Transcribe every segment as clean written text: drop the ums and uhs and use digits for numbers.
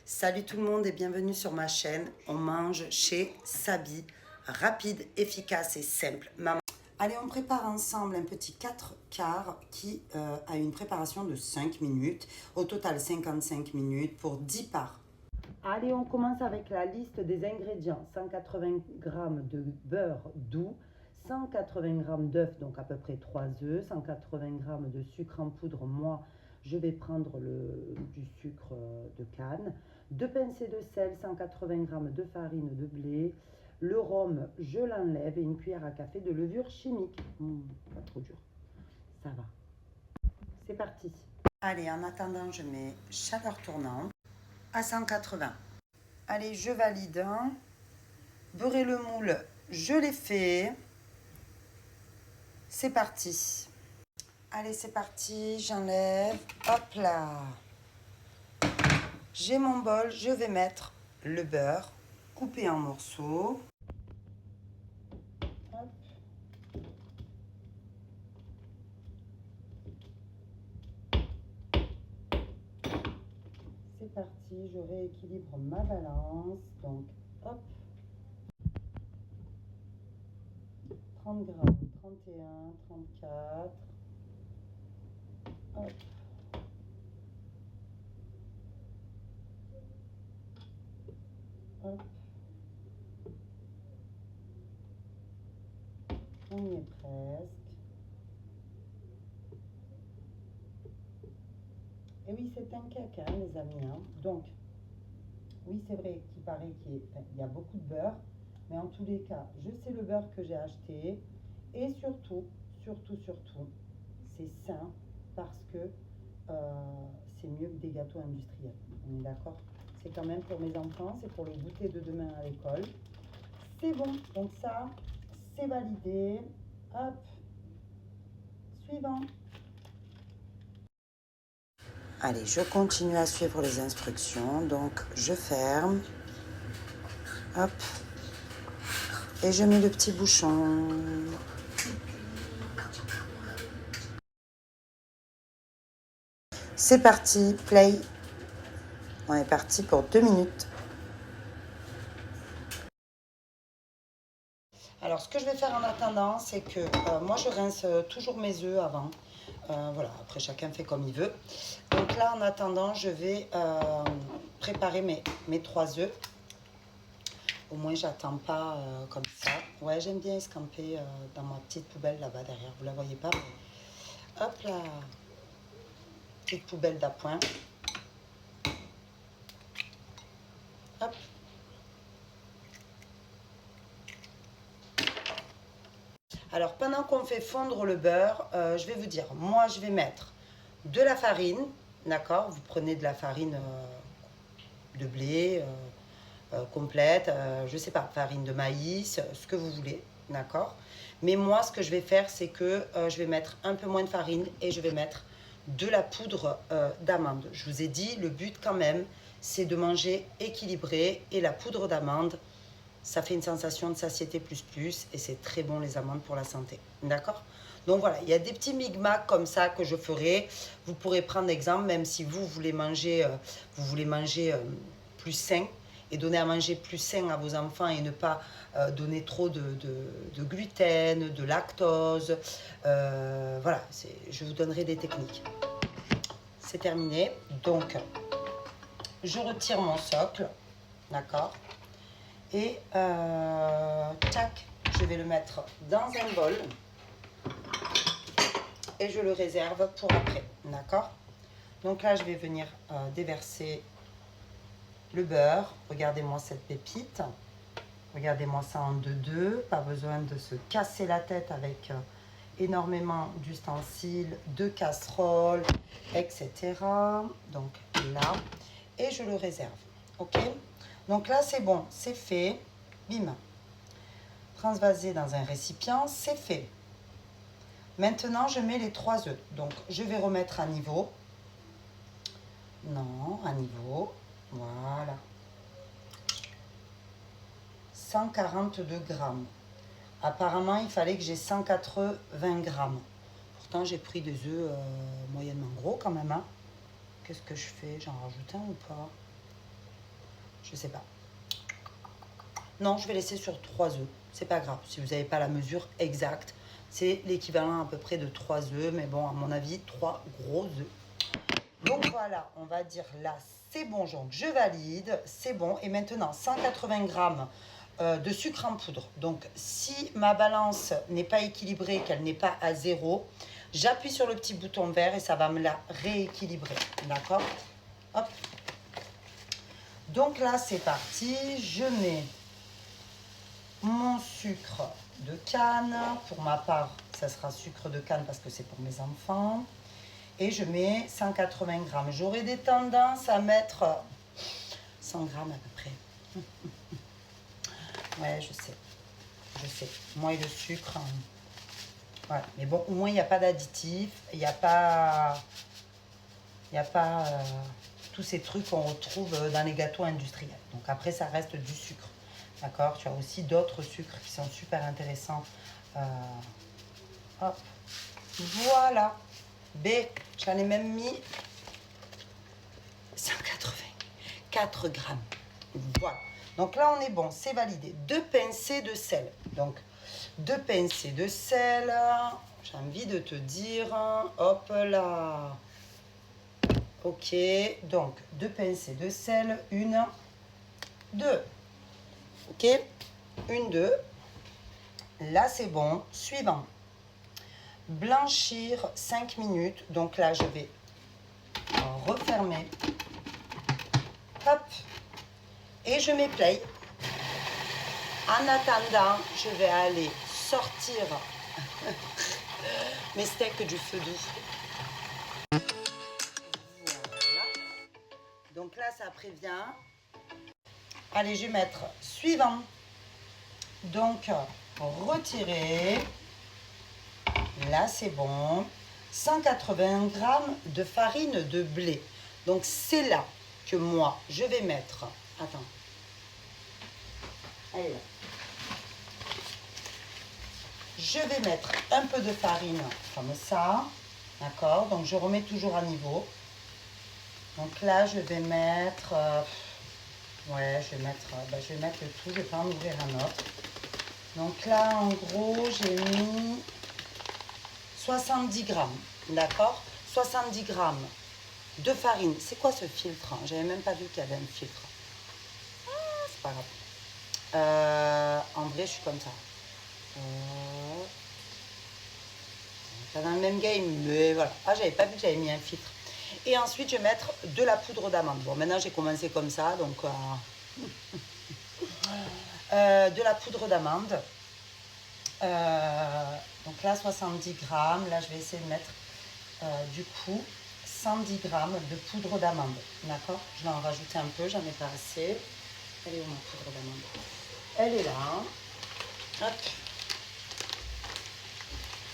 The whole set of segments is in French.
Salut tout le monde et bienvenue sur ma chaîne. On mange chez Sabi. Rapide, efficace et simple. Maman. Allez, on prépare ensemble un petit 4 quarts qui a une préparation de 5 minutes. Au total, 55 minutes pour 10 parts. Allez, on commence avec la liste des ingrédients. 180 g de beurre doux, 180 g d'œufs, donc à peu près 3 œufs, 180 g de sucre en poudre. Moi, je vais prendre du sucre de canne, 2 pincées de sel, 180 g de farine de blé, le rhum, je l'enlève et une cuillère à café de levure chimique. Pas trop dur, ça va. C'est parti. Allez, en attendant, je mets chaleur tournante à 180. Allez, je valide. Beurrer le moule, je l'ai fait. C'est parti. Allez, c'est parti, j'enlève. Hop là. J'ai mon bol, je vais mettre le beurre coupé en morceaux. Hop. C'est parti, je rééquilibre ma balance. Donc, hop. 30 grammes, 31, 34. Hop. Hop. On y est presque. Et oui, c'est un cake, hein, les amis. Hein. Donc, oui, c'est vrai qu'il paraît qu'il y a beaucoup de beurre. Mais en tous les cas, je sais le beurre que j'ai acheté. Et surtout, c'est sain parce que c'est mieux que des gâteaux industriels. On est d'accord? C'est quand même pour mes enfants, c'est pour le goûter de demain à l'école. C'est bon, donc ça, c'est validé. Hop, suivant. Allez, je continue à suivre les instructions. Donc, je ferme. Hop. Et je mets le petit bouchon. C'est parti, play. On est parti pour 2 minutes. Alors, ce que je vais faire en attendant, c'est que moi, je rince toujours mes œufs avant. Voilà, après, chacun fait comme il veut. Donc là, en attendant, je vais préparer mes 3 œufs. Au moins, j'attends pas comme ça. Ouais, j'aime bien escamper dans ma petite poubelle là-bas derrière. Vous la voyez pas, mais... Hop là. Petite poubelle d'appoint. Hop. Alors, pendant qu'on fait fondre le beurre, je vais vous dire, moi, je vais mettre de la farine, d'accord? Vous prenez de la farine de blé complète, je ne sais pas, farine de maïs, ce que vous voulez, d'accord? Mais moi, ce que je vais faire, c'est que je vais mettre un peu moins de farine et je vais mettre de la poudre d'amande. Je vous ai dit, le but quand même, c'est de manger équilibré et la poudre d'amande, ça fait une sensation de satiété plus et c'est très bon les amandes pour la santé, d'accord? Donc voilà, il y a des petits micmacs comme ça que je ferai. Vous pourrez prendre exemple, même si vous voulez manger, plus sain et donner à manger plus sain à vos enfants et ne pas donner trop de gluten, de lactose. Voilà, je vous donnerai des techniques. C'est terminé. Donc, je retire mon socle, d'accord? Et tac, je vais le mettre dans un bol et je le réserve pour après, d'accord? Donc là, je vais venir déverser le beurre. Regardez-moi cette pépite. Regardez-moi ça en 2-2. Pas besoin de se casser la tête avec énormément d'ustensiles, de casseroles, etc. Donc là, et je le réserve, ok? Donc là, c'est bon, c'est fait. Bim. Transvaser dans un récipient, c'est fait. Maintenant, je mets les 3 œufs. Donc, je vais remettre à niveau. Non, à niveau. Voilà. 142 grammes. Apparemment, il fallait que j'ai 180 grammes. Pourtant, j'ai pris des œufs moyennement gros quand même. Hein. Qu'est-ce que je fais? J'en rajoute un ou pas? Je sais pas. Non, je vais laisser sur 3 œufs. C'est pas grave. Si vous n'avez pas la mesure exacte, c'est l'équivalent à peu près de 3 œufs. Mais bon, à mon avis, 3 gros œufs. Donc voilà, on va dire là, c'est bon. Donc je valide, c'est bon. Et maintenant, 180 grammes de sucre en poudre. Donc si ma balance n'est pas équilibrée, qu'elle n'est pas à 0, j'appuie sur le petit bouton vert et ça va me la rééquilibrer. D'accord? Hop. Donc là, c'est parti. Je mets mon sucre de canne. Pour ma part, ça sera sucre de canne parce que c'est pour mes enfants. Et je mets 180 grammes. J'aurais des tendances à mettre 100 grammes à peu près. Ouais, je sais. Je sais. Moi et le sucre. Voilà. Mais bon, au moins, il n'y a pas d'additifs. Il n'y a pas... tous ces trucs qu'on retrouve dans les gâteaux industriels. Donc après, ça reste du sucre. D'accord? Tu as aussi d'autres sucres qui sont super intéressants. Hop. Voilà. B, j'en ai même mis 184 grammes. Voilà. Donc là, on est bon, c'est validé. 2 pincées de sel. Donc, 2 pincées de sel. J'ai envie de te dire, hop là. Ok, donc 2 pincées de sel. 1, 2. Ok, 1, 2. Là, c'est bon. Suivant. Blanchir 5 minutes. Donc là, je vais refermer. Hop. Et je mets play. En attendant, je vais aller sortir mes steaks du feu doux. Voilà. Donc là, ça prévient. Allez, je vais mettre suivant. Donc, retirer. Là, c'est bon. 180 grammes de farine de blé. Donc, c'est là que moi, je vais mettre... Attends. Elle est là. Je vais mettre un peu de farine comme ça. D'accord? Donc, je remets toujours à niveau. Donc là, je vais mettre... ouais, je vais mettre le tout. Je vais pas en ouvrir un autre. Donc là, en gros, j'ai mis 70 grammes. D'accord? 70 grammes de farine. C'est quoi ce filtre? J'avais même pas vu qu'il y avait un filtre. Ah, c'est pas grave. En vrai, je suis comme ça. Pas dans le même game, mais voilà. Ah, j'avais pas vu que j'avais mis un filtre. Et ensuite, je vais mettre de la poudre d'amande. Bon, maintenant, j'ai commencé comme ça, donc... de la poudre d'amande. Donc là, 70 grammes. Là, je vais essayer de mettre, du coup, 110 grammes de poudre d'amande. D'accord? Je vais en rajouter un peu, j'en ai pas assez. Elle est où ma poudre d'amande? Elle est là. Hop.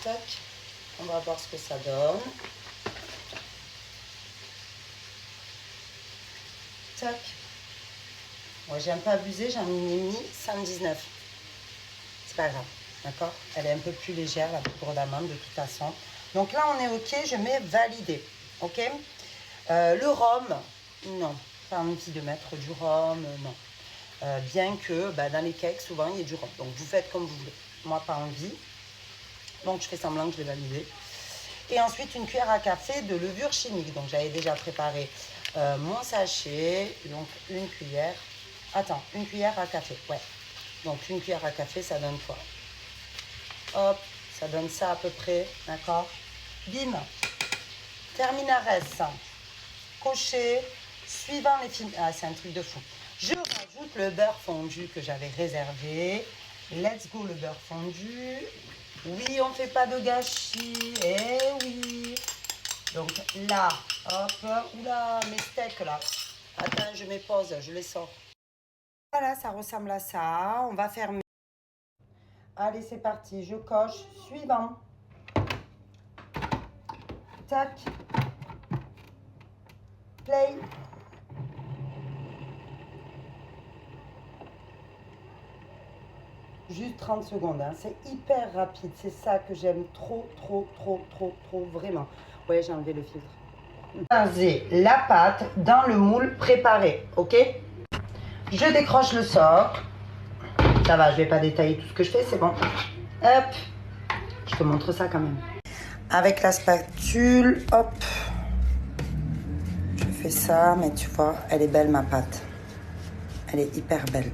Tac. On va voir ce que ça donne. Tac. Moi, j'ai un peu abusé, j'en ai mis 119. C'est pas grave, d'accord? Elle est un peu plus légère, la poudre d'amande, de toute façon. Donc là, on est OK, je mets valider. OK? Le rhum, non. Pas envie de mettre du rhum, non. Bien que dans les cakes, souvent, il y a du rhum. Donc, vous faites comme vous voulez. Moi, pas envie. Donc, je fais semblant que je l'ai validé. Et ensuite, une cuillère à café de levure chimique. Donc, j'avais déjà préparé mon sachet. Donc, une cuillère. Attends, une cuillère à café. Ouais. Donc, une cuillère à café, ça donne quoi? Hop, ça donne ça à peu près. D'accord? Bim. Terminares. Coché. Suivant les films. Ah, c'est un truc de fou. Je rajoute le beurre fondu que j'avais réservé. Let's go le beurre fondu. Oui, on ne fait pas de gâchis. Eh oui. Donc là, hop. Oula, mes steaks là. Attends, je mets pause, je les sors. Voilà, ça ressemble à ça. On va fermer. Allez, c'est parti. Je coche. Suivant. Tac. Play. Juste 30 secondes, hein. C'est hyper rapide, c'est ça que j'aime trop, vraiment. Ouais, j'ai enlevé le filtre. Écraser la pâte dans le moule préparé, ok? Je décroche le socle. Ça va, je vais pas détailler tout ce que je fais, c'est bon. Hop. Je te montre ça quand même. Avec la spatule, hop. Je fais ça, mais tu vois, elle est belle ma pâte. Elle est hyper belle.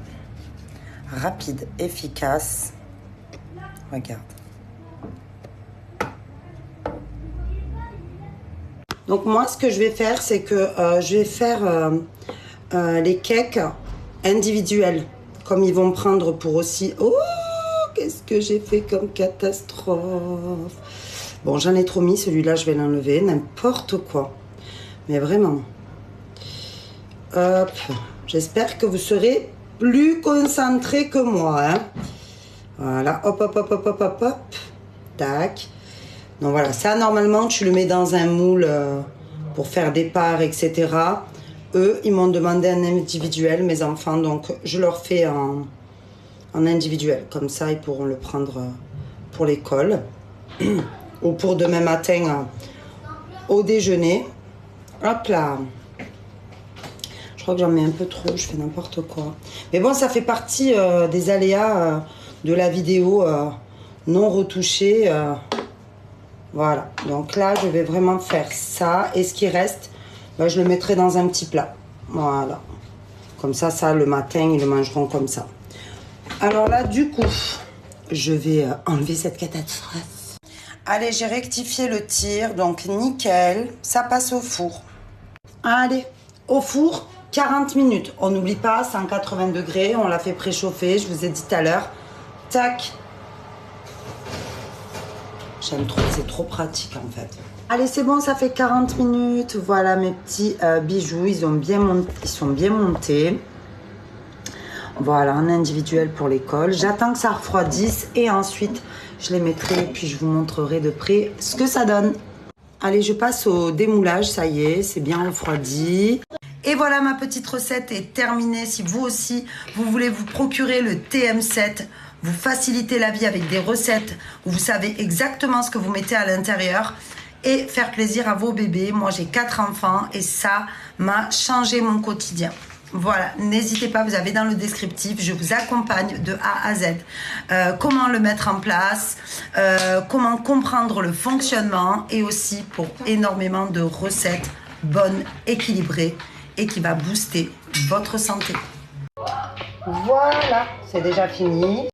Rapide, efficace. Regarde. Donc moi, ce que je vais faire, c'est que je vais faire les cakes individuels. Comme ils vont me prendre pour aussi... Oh, qu'est-ce que j'ai fait comme catastrophe. Bon, j'en ai trop mis. Celui-là, je vais l'enlever. N'importe quoi. Mais vraiment. Hop. J'espère que vous serez plus concentrés que moi. Hein. Voilà. Hop, hop, hop, hop, hop, hop, hop. Tac. Donc voilà. Ça, normalement, tu le mets dans un moule pour faire des parts, etc. Eux, ils m'ont demandé un individuel, mes enfants. Donc, je leur fais en individuel. Comme ça, ils pourront le prendre pour l'école. Ou pour demain matin au déjeuner. Hop là. Je crois que j'en mets un peu trop. Je fais n'importe quoi. Mais bon, ça fait partie des aléas de la vidéo non retouchée. Voilà. Donc là, je vais vraiment faire ça. Et ce qui reste, ben, je le mettrai dans un petit plat. Voilà. Comme ça, le matin, ils le mangeront comme ça. Alors là, du coup, je vais enlever cette catastrophe. Allez, j'ai rectifié le tir. Donc, nickel. Ça passe au four. Allez, au four, 40 minutes. On n'oublie pas, 180 degrés. On l'a fait préchauffer, je vous ai dit tout à l'heure. Tac. J'aime trop, c'est trop pratique en fait. Allez, c'est bon, ça fait 40 minutes. Voilà mes petits bijoux, ils sont bien montés. Voilà, un individuel pour l'école. J'attends que ça refroidisse et ensuite je les mettrai et puis je vous montrerai de près ce que ça donne. Allez, je passe au démoulage, ça y est, c'est bien refroidi. Et voilà, ma petite recette est terminée. Si vous aussi, vous voulez vous procurer le TM7, vous faciliter la vie avec des recettes où vous savez exactement ce que vous mettez à l'intérieur et faire plaisir à vos bébés. Moi, j'ai 4 enfants et ça m'a changé mon quotidien. Voilà, n'hésitez pas, vous avez dans le descriptif, je vous accompagne de A à Z. Comment le mettre en place, comment comprendre le fonctionnement et aussi pour énormément de recettes bonnes, équilibrées et qui va booster votre santé. Voilà, c'est déjà fini.